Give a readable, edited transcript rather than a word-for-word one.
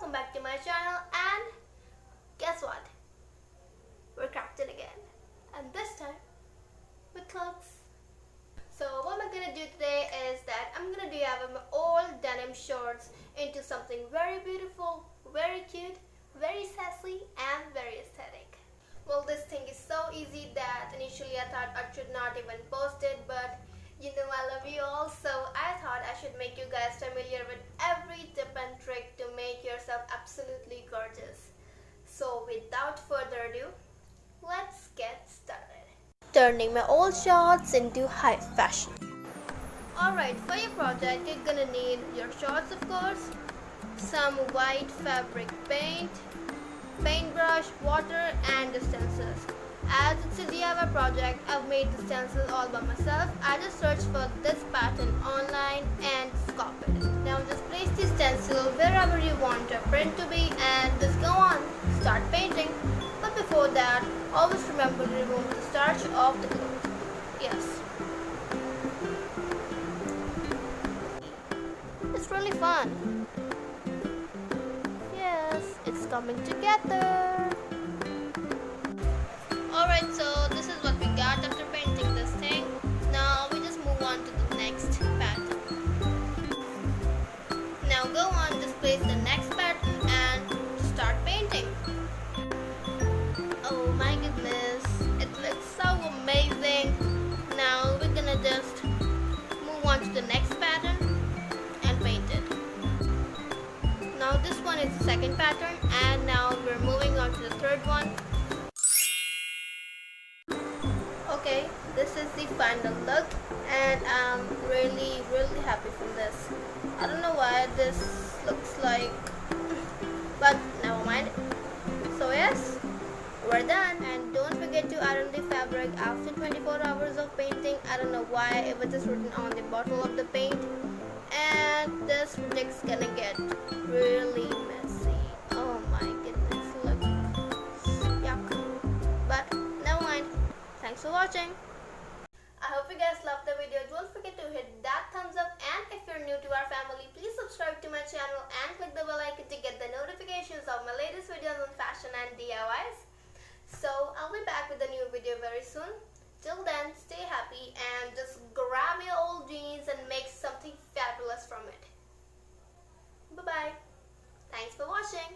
welcome back to my channel. And guess what? We're crafting again, and this time with clothes. So what I'm gonna do today is that I'm gonna do my old denim shorts into something very beautiful, very cute, very sassy, and very aesthetic. Well, this thing is so easy that initially I thought I should not even post it, but you know I love you all, so I thought I should make you guys familiar with every tip and trick to make yourself absolutely gorgeous. So without further ado, let's get started. Turning my old shorts into high fashion. Alright, for your project you're gonna need your shorts, of course, some white fabric paint, paintbrush, water, and the stencils. As it's a DIY project, I've made the stencil all by myself. I just searched for this pattern online and just copied it. Now just place the stencil wherever you want your print to be and just go on, start painting. But before that, always remember to remove the starch off the cloth. Yes. It's really fun. Yes, it's coming together. Alright, so this is what we got after painting this thing. Now we just move on to the next pattern. Now go on, just place the next pattern and start painting. Oh my goodness, it looks so amazing. Now we're gonna just move on to the next pattern and paint it. Now this one is the second pattern, and now we're moving on to the third one. Okay, this is the final look, and I'm really happy from this. I don't know why this looks like, but never mind. So yes, we're done, and don't forget to iron the fabric after 24 hours of painting. I don't know why it was just written on the bottle of the paint, and this project's gonna get really messy. Oh my goodness, look, yuck. But never mind. Thanks for watching. I hope you guys loved the video. Don't forget to hit that thumbs up, and if you're new to our family, please subscribe to my channel and click the bell icon to get the notifications of my latest videos on fashion and DIYs. So I'll be back with a new video very soon. Till then, stay happy and just grab your old jeans and make something fabulous from it. Bye bye. Thanks for watching.